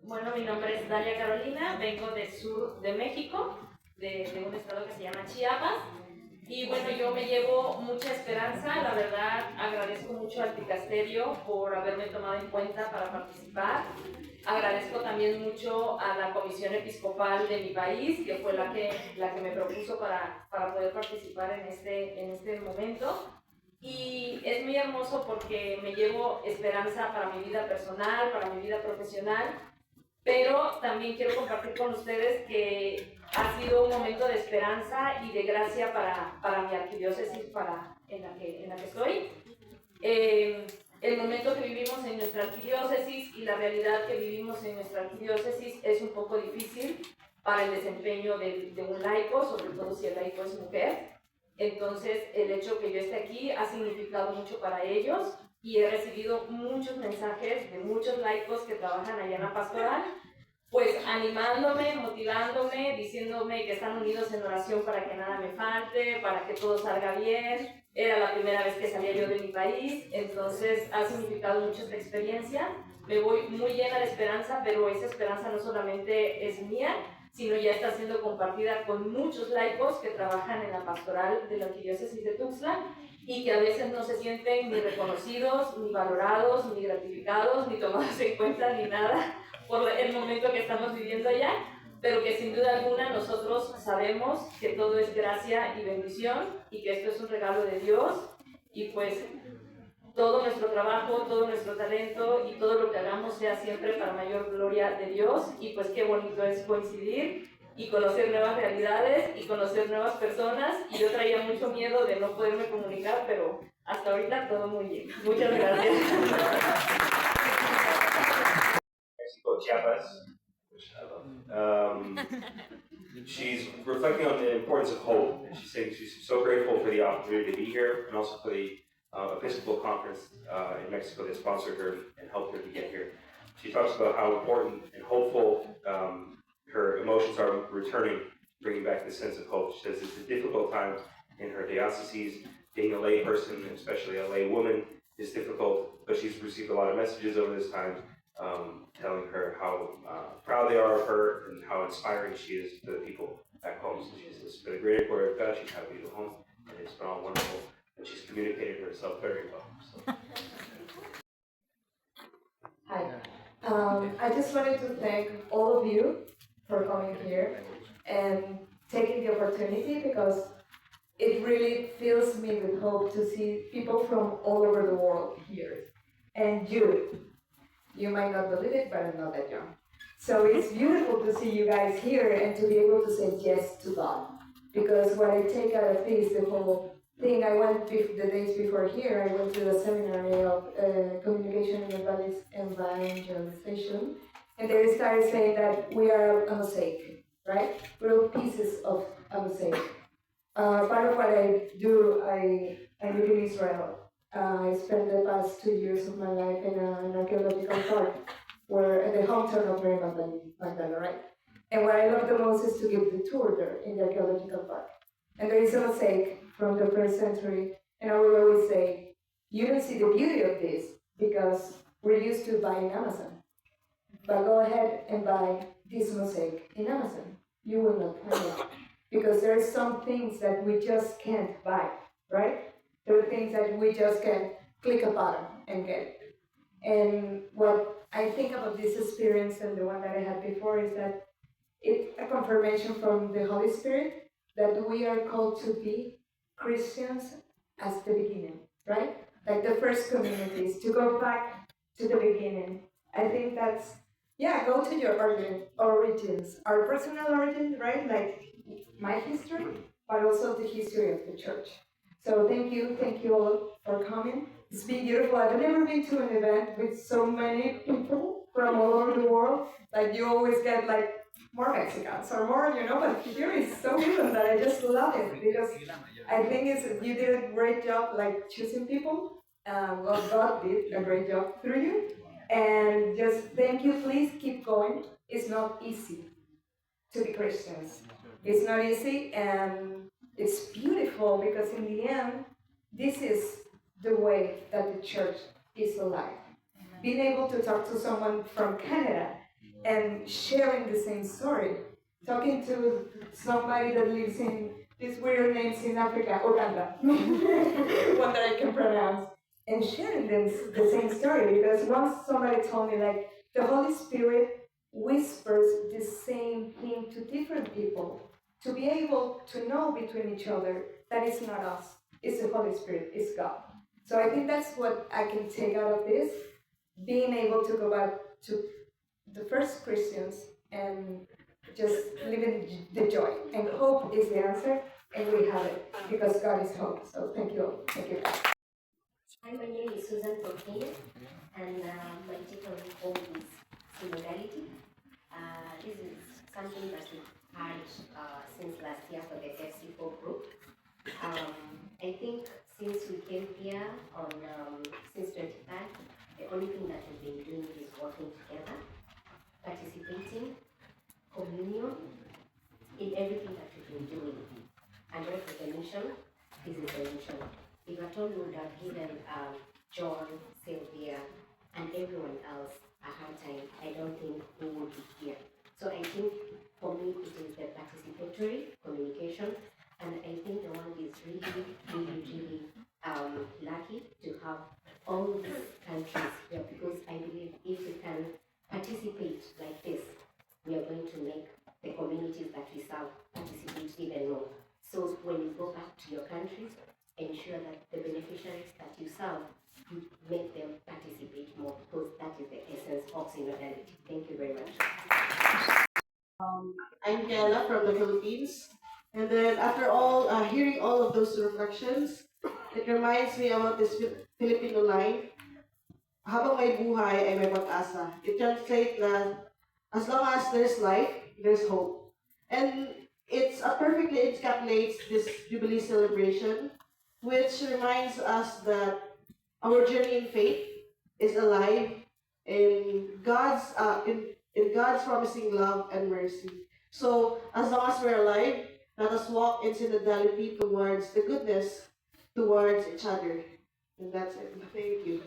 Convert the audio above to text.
Bueno, mi nombre es Dalia Carolina, vengo del sur de México, de un estado que se llama Chiapas. Y bueno, yo me llevo mucha esperanza, la verdad agradezco mucho al dicasterio por haberme tomado en cuenta para participar. Agradezco también mucho a la comisión episcopal de mi país, que fue la que me propuso para poder participar en este momento. Y es muy hermoso porque me llevo esperanza para mi vida personal, para mi vida profesional, pero también quiero compartir con ustedes que ha sido un momento de esperanza y de gracia para mi arquidiócesis en la que estoy. El momento que vivimos en nuestra arquidiócesis y la realidad que vivimos en nuestra arquidiócesis es un poco difícil para el desempeño de un laico, sobre todo si el laico es mujer. Entonces, el hecho que yo esté aquí ha significado mucho para ellos y he recibido muchos mensajes de muchos laicos que trabajan allá en la pastoral, pues animándome, motivándome, diciéndome que están unidos en oración para que nada me falte, para que todo salga bien. Era la primera vez que salía yo de mi país, entonces ha significado mucho esta experiencia. Me voy muy llena de esperanza, pero esa esperanza no solamente es mía, sino ya está siendo compartida con muchos laicos que trabajan en la pastoral de la arquidiócesis de Tuxtla y que a veces no se sienten ni reconocidos, ni valorados, ni gratificados, ni tomados en cuenta, ni nada por el momento que estamos viviendo allá, pero que sin duda alguna nosotros sabemos que todo es gracia y bendición y que esto es un regalo de Dios y pues todo nuestro trabajo, todo nuestro talento y todo lo que hagamos sea siempre para mayor gloria de Dios y pues qué bonito es coincidir y conocer nuevas realidades y conocer nuevas personas y yo traía mucho miedo de no poderme comunicar, pero hasta ahorita todo muy bien. Muchas gracias. Mexico, Chiapas, which I love. She's reflecting on the importance of hope, and she's saying she's so grateful for the opportunity to be here, and also for the Episcopal Conference in Mexico that sponsored her and helped her to get here. She talks about how important and hopeful her emotions are returning, bringing back the sense of hope. She says it's a difficult time in her diocese. Being a lay person, especially a lay woman, is difficult, but she's received a lot of messages over this time telling her how proud they are of her and how inspiring she is to the people back home. So she says it's been a great quarter of God. She's happy to go home, and it's been all wonderful. And she's communicated herself very well. So. Hi. I just wanted to thank all of you for coming here and taking the opportunity because it really fills me with hope to see people from all over the world here. And you might not believe it, but I'm not that young. So it's beautiful to see you guys here and to be able to say yes to God. Because what I take out of this, the whole thing, I went the days before here, I went to the seminary of communication and evangelization, and they started saying that we are a mosaic, right? We're all pieces of a mosaic. Part of what I do, I live in Israel. I spent the past 2 years of my life in an archaeological park, where the hometown of Mary Magdalene, right? And what I love the most is to give the tour there in the archaeological park. And there is a mosaic from the first century, and I will always say, you don't see the beauty of this because we're used to buying Amazon. But go ahead and buy this mosaic in Amazon. You will not find it. Because there are some things that we just can't buy, right? There are things that we just can click a button and get. And what I think about this experience and the one that I had before is that it's a confirmation from the Holy Spirit that we are called to be Christians as the beginning, right? Like the first communities, to go back to the beginning. I think that's, go to your origins, our personal origins, right? Like my history, but also the history of the church. So thank you all for coming. It's been beautiful. I've never been to an event with so many people from all over the world. Like you always get like more Mexicans or more, but here is so even that I just love it because I think you did a great job like choosing people. Well, God did a great job through you. And just thank you, please keep going. It's not easy to be Christians. It's not easy and it's beautiful because in the end, this is the way that the church is alive. Being able to talk to someone from Canada and sharing the same story. Talking to somebody that lives in these weird names in Africa, Uganda, one that I can pronounce, and sharing them the same story. Because once somebody told me, like, the Holy Spirit whispers the same thing to different people to be able to know between each other that it's not us, it's the Holy Spirit, it's God. So I think that's what I can take out of this, being able to go back to the first Christians and just living the joy. And hope is the answer, and we have it because God is hope. So thank you all. Thank you. Hi, my name is Susan from Kenya, and my take on home is solidarity. This is something that we've had since last year for the FC4 group. I think since we came here on since 23rd, the only thing that we've been doing is working together, participating, communion in everything that we've been doing. And what is the mission? This is the mission. If at all we would have given John, Sylvia, and everyone else a hard time, I don't think we would be here. So I think for me it is the participatory communication, and I think the one is really lucky to have all these countries here, because I believe if we can participate like this, we are going to make the communities that we serve participate even more. So when you go back to your countries, ensure that the beneficiaries that you serve, you make them participate more, because that is the essence of synodality. Thank you very much. I'm Kayla from the Philippines. And then after all, hearing all of those reflections, it reminds me about this Filipino line, habang may buhay ay may pag-asa. It translates that as long as there's life, there's hope. And it's perfectly encapsulates this Jubilee celebration, which reminds us that our journey in faith is alive in God's promising love and mercy. So as long as we're alive, let us walk in synodality towards the goodness towards each other. And that's it. Thank you.